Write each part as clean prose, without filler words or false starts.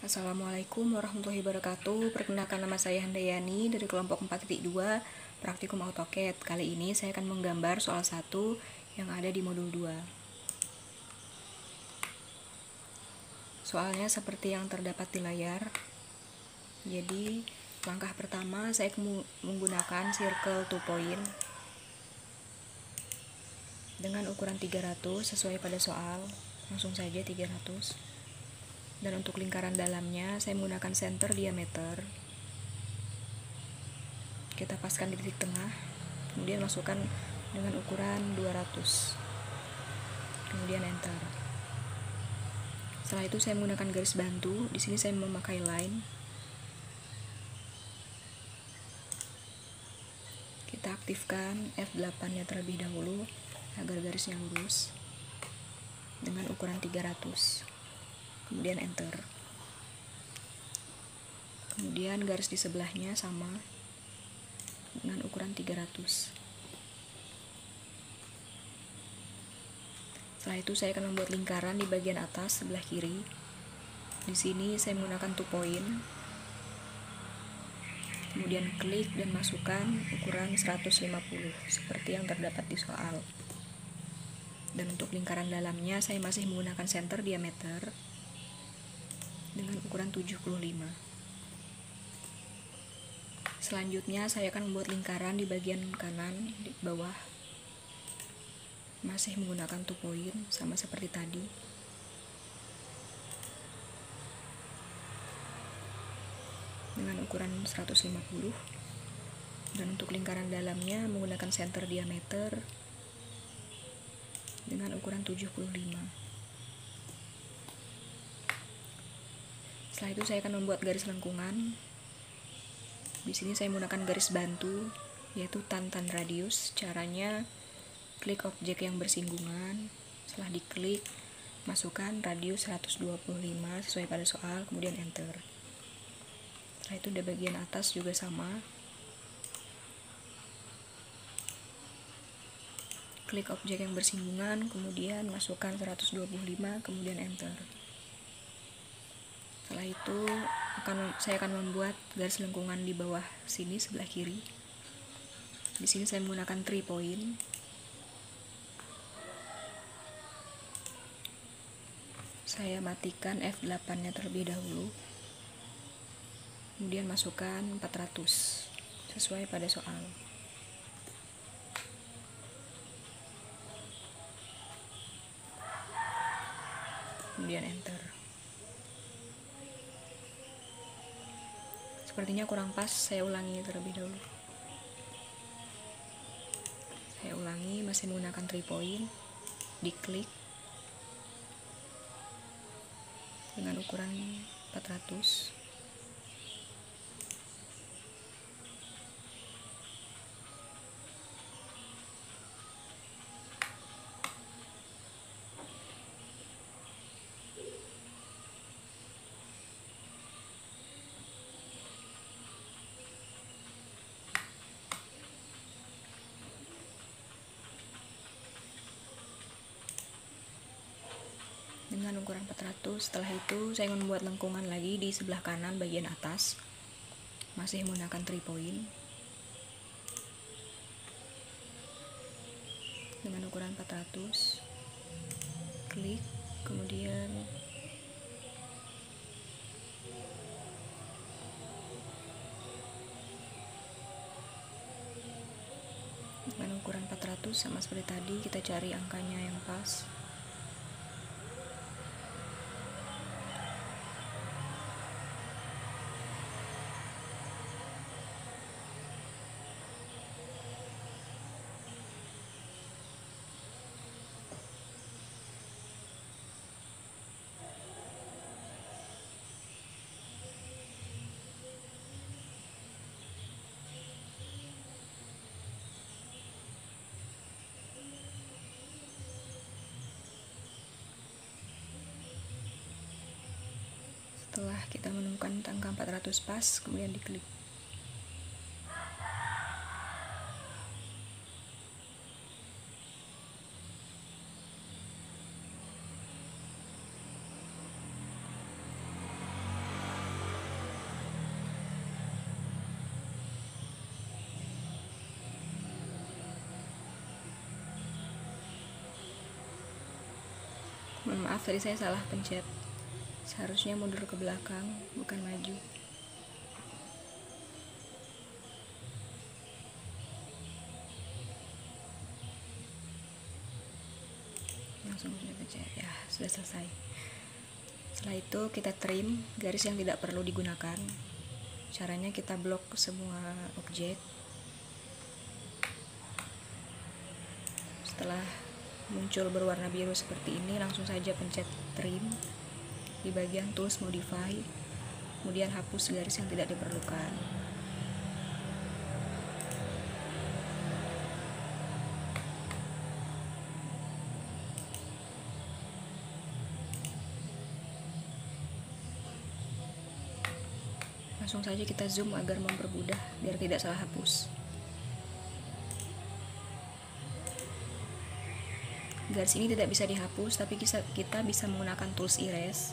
Assalamualaikum warahmatullahi wabarakatuh. Perkenalkan, nama saya Handayani dari kelompok 4.2 Praktikum AutoCAD. Kali ini saya akan menggambar soal 1 yang ada di modul 2. Soalnya seperti yang terdapat di layar. Jadi langkah pertama saya menggunakan circle 2 point dengan ukuran 300 sesuai pada soal. Langsung saja 300. Dan untuk lingkaran dalamnya saya menggunakan center diameter. Kita paskan di titik tengah, kemudian masukkan dengan ukuran 200, kemudian enter. Setelah itu saya menggunakan garis bantu. Di sini saya memakai line. Kita aktifkan F8 nya terlebih dahulu agar garisnya lurus dengan ukuran 300, kemudian enter. Kemudian garis di sebelahnya sama dengan ukuran 300. Setelah itu saya akan membuat lingkaran di bagian atas sebelah kiri. Di sini saya menggunakan 2 point. Kemudian klik dan masukkan ukuran 150 seperti yang terdapat di soal. Dan untuk lingkaran dalamnya saya masih menggunakan center diameter dengan ukuran 75. Selanjutnya saya akan membuat lingkaran di bagian kanan di bawah, masih menggunakan 2 point sama seperti tadi. Dengan ukuran 150. Dan untuk lingkaran dalamnya menggunakan center diameter dengan ukuran 75. Setelah itu saya akan membuat garis lengkungan. Di sini saya menggunakan garis bantu, yaitu tantan radius. Caranya klik objek yang bersinggungan. Setelah diklik, masukkan radius 125 sesuai pada soal, kemudian enter. Setelah itu di bagian atas juga sama. Klik objek yang bersinggungan, kemudian masukkan 125, kemudian enter. Setelah itu saya akan membuat garis lengkungan di bawah sini sebelah kiri. Di sini saya menggunakan 3 point. Saya matikan F8 nya terlebih dahulu. Kemudian masukkan 400 sesuai pada soal. Kemudian enter. Sepertinya kurang pas, saya ulangi terlebih dahulu. Saya ulangi, masih menggunakan 3 point. Diklik dengan ukuran 400. Dengan ukuran 400. Setelah itu saya membuat lengkungan lagi di sebelah kanan bagian atas, masih menggunakan 3 point dengan ukuran 400. Klik, kemudian dengan ukuran 400 sama seperti tadi, kita cari angkanya yang pas. Setelah kita menemukan angka 400 pas, kemudian diklik. Mohon maaf tadi saya salah pencet, seharusnya mundur ke belakang bukan maju. Langsung saya pencet, ya sudah selesai. Setelah itu kita trim garis yang tidak perlu digunakan. Caranya kita blok semua objek. Setelah muncul berwarna biru seperti ini, langsung saja pencet trim di bagian tools modify, kemudian hapus garis yang tidak diperlukan. Langsung saja kita zoom agar mempermudah biar tidak salah hapus. Garis ini tidak bisa dihapus, tapi kita bisa menggunakan tools erase.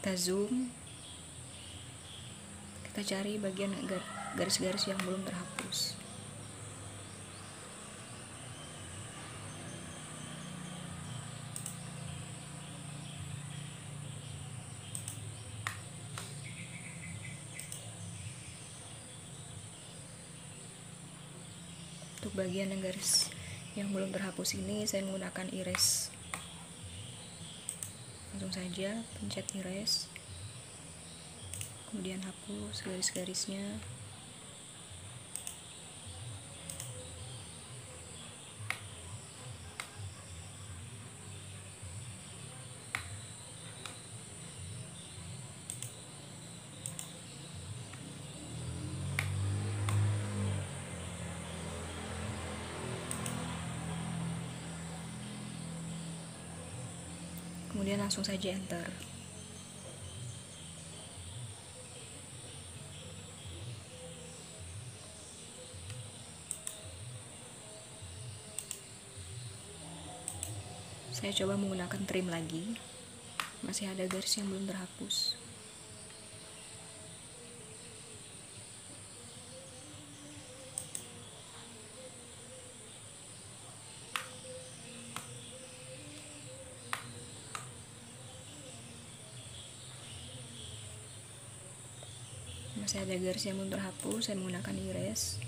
Kita zoom, kita cari bagian garis-garis yang belum terhapus. Untuk bagian yang garis yang belum terhapus ini saya menggunakan erase. Langsung saja pencet erase, kemudian hapus garis-garisnya. Kemudian langsung saja enter. Saya coba menggunakan trim lagi, masih ada garis yang belum terhapus. Masih ada garis yang belum terhapus, saya menggunakan erase.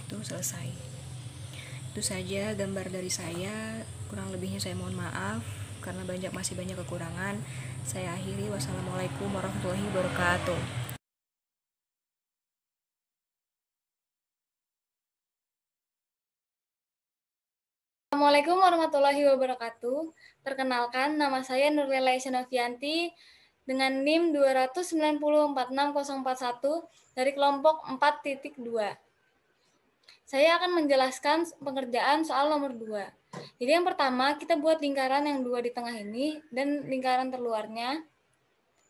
Itu selesai. Itu saja gambar dari saya, kurang lebihnya saya mohon maaf karena masih banyak kekurangan. Saya akhiri, wassalamualaikum warahmatullahi wabarakatuh. Assalamualaikum warahmatullahi wabarakatuh. Perkenalkan, nama saya Nurlela Isyanovianti dengan NIM 2904641 dari kelompok 4.2. Saya akan menjelaskan pengerjaan soal nomor 2. Jadi yang pertama, kita buat lingkaran yang 2 di tengah ini dan lingkaran terluarnya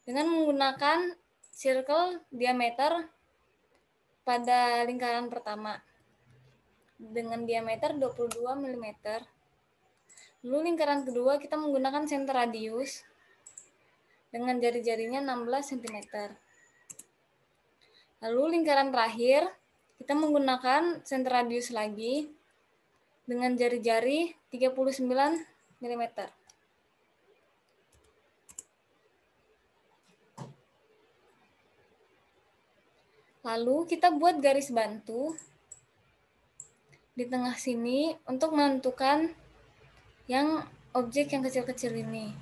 dengan menggunakan circle diameter pada lingkaran pertama dengan diameter 22 mm. Lalu lingkaran kedua kita menggunakan center radius dengan jari-jarinya 16 cm. Lalu lingkaran terakhir kita menggunakan center radius lagi dengan jari-jari 39 mm. Lalu kita buat garis bantu di tengah sini untuk menentukan yang objek yang kecil-kecil ini.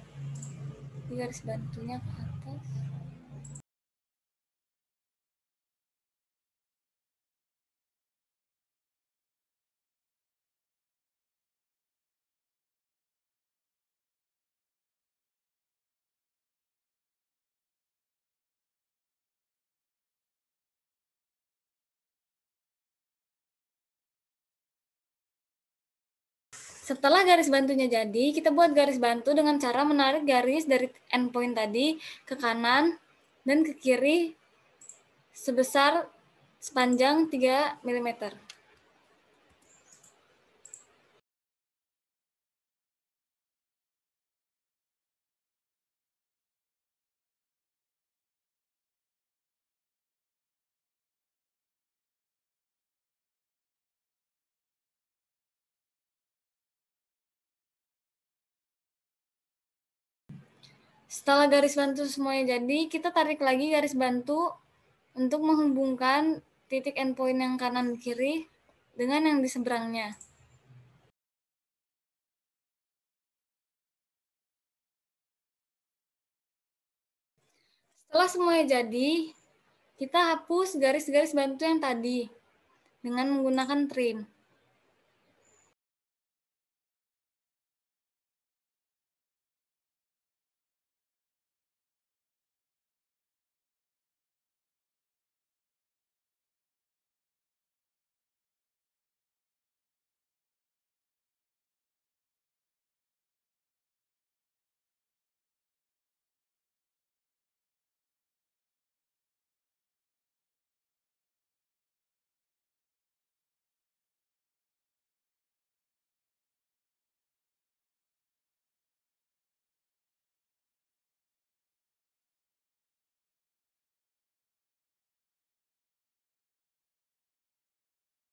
Di garis bantunya ke atas. Setelah garis bantunya jadi, kita buat garis bantu dengan cara menarik garis dari endpoint tadi ke kanan dan ke kiri sebesar sepanjang 3 mm. Setelah garis bantu semuanya jadi, kita tarik lagi garis bantu untuk menghubungkan titik endpoint yang kanan kiri dengan yang di seberangnya. Setelah semuanya jadi, kita hapus garis-garis bantu yang tadi dengan menggunakan trim.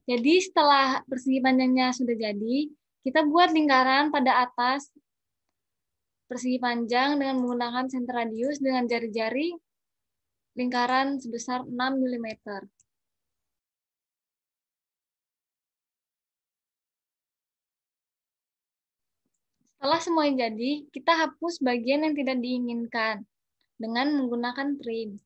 Jadi setelah persegi panjangnya sudah jadi, kita buat lingkaran pada atas persegi panjang dengan menggunakan center radius dengan jari-jari lingkaran sebesar 6 mm. Setelah semuanya jadi, kita hapus bagian yang tidak diinginkan dengan menggunakan trim.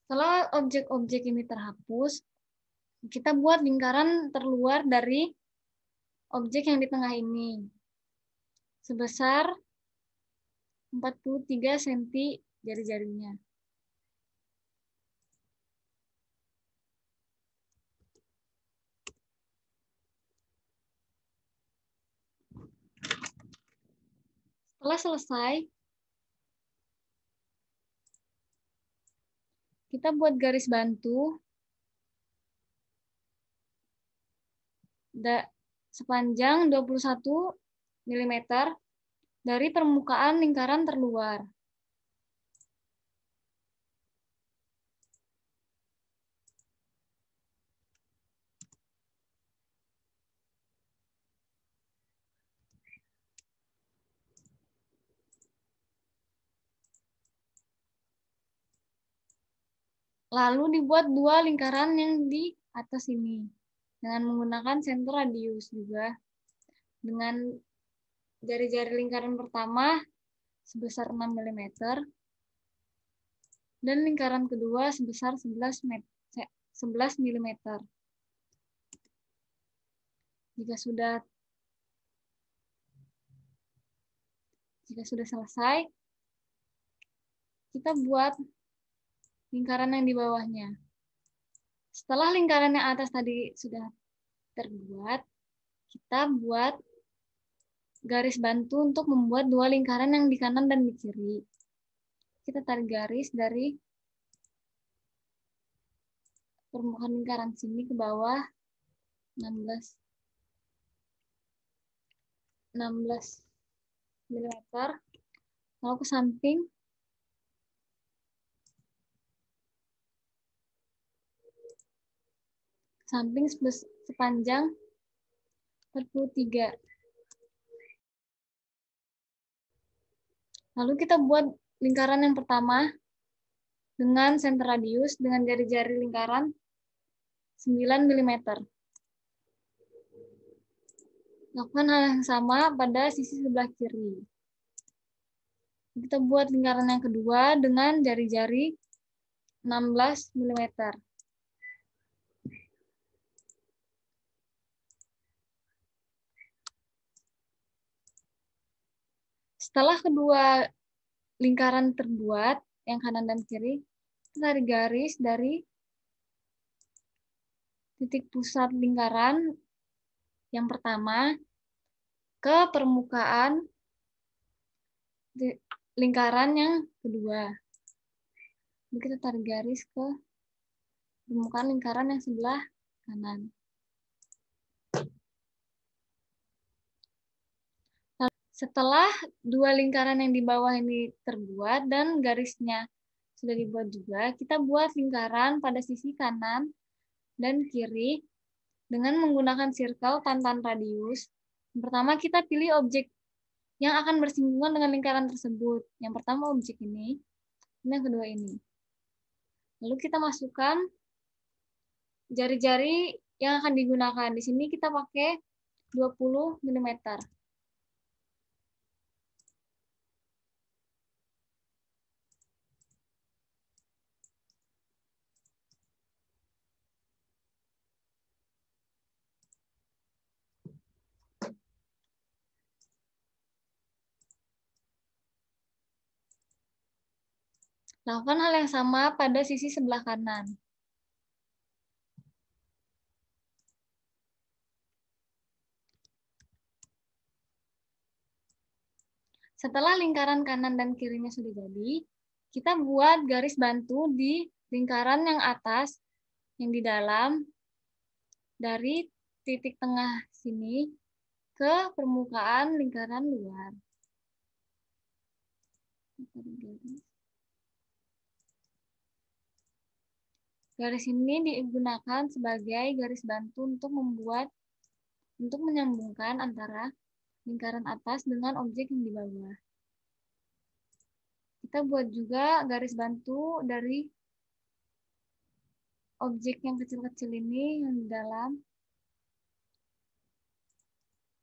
Setelah objek-objek ini terhapus, kita buat lingkaran terluar dari objek yang di tengah ini sebesar 43 cm jari-jarinya. Setelah selesai, kita buat garis bantu sepanjang 21 mm dari permukaan lingkaran terluar. Lalu dibuat dua lingkaran yang di atas ini dengan menggunakan center radius juga dengan jari-jari lingkaran pertama sebesar 6 mm dan lingkaran kedua sebesar 11 mm. Jika sudah selesai, kita buat lingkaran yang di bawahnya. Setelah lingkaran yang atas tadi sudah terbuat, kita buat garis bantu untuk membuat dua lingkaran yang di kanan dan di kiri. Kita tarik garis dari permukaan lingkaran sini ke bawah 16 mm, lalu ke samping sepanjang 43. Lalu kita buat lingkaran yang pertama dengan center radius dengan jari-jari lingkaran 9 mm. Lakukan hal yang sama pada sisi sebelah kiri. Kita buat lingkaran yang kedua dengan jari-jari 16 mm. Setelah kedua lingkaran terbuat, yang kanan dan kiri, kita tarik garis dari titik pusat lingkaran yang pertama ke permukaan lingkaran yang kedua. Jadi kita tarik garis ke permukaan lingkaran yang sebelah kanan. Setelah dua lingkaran yang di bawah ini terbuat dan garisnya sudah dibuat juga, kita buat lingkaran pada sisi kanan dan kiri dengan menggunakan circle tantan radius. Yang pertama kita pilih objek yang akan bersinggungan dengan lingkaran tersebut. Yang pertama objek ini, yang kedua ini. Lalu kita masukkan jari-jari yang akan digunakan. Di sini kita pakai 20 mm. Lakukan hal yang sama pada sisi sebelah kanan. Setelah lingkaran kanan dan kirinya sudah jadi, kita buat garis bantu di lingkaran yang atas, yang di dalam, dari titik tengah sini ke permukaan lingkaran luar. Garis ini digunakan sebagai garis bantu untuk menyambungkan antara lingkaran atas dengan objek yang di bawah. Kita buat juga garis bantu dari objek yang kecil-kecil ini yang di dalam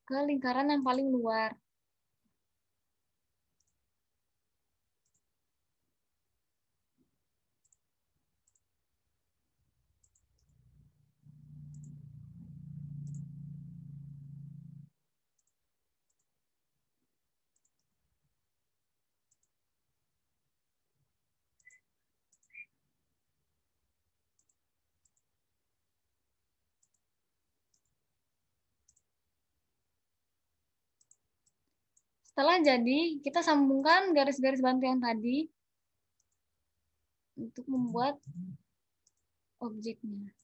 ke lingkaran yang paling luar. Setelah jadi, kita sambungkan garis-garis bantu yang tadi untuk membuat objeknya.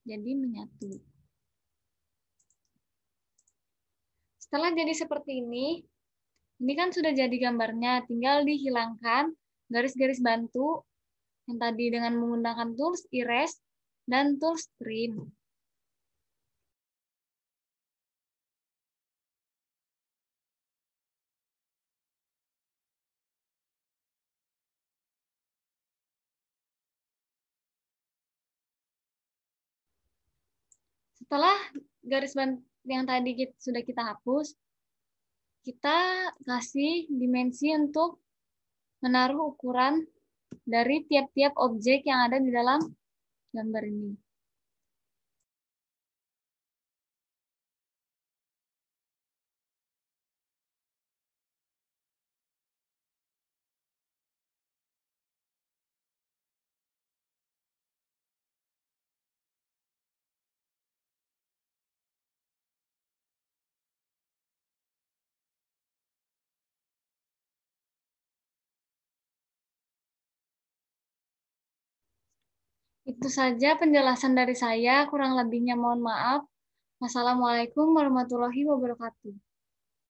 Jadi menyatu. Setelah jadi seperti ini kan sudah jadi gambarnya, tinggal dihilangkan garis-garis bantu yang tadi dengan menggunakan tools erase dan tools trim. Setelah garis bantu yang tadi sudah kita hapus, kita kasih dimensi untuk menaruh ukuran dari tiap-tiap objek yang ada di dalam gambar ini. Itu saja penjelasan dari saya, kurang lebihnya mohon maaf. Wassalamualaikum warahmatullahi wabarakatuh.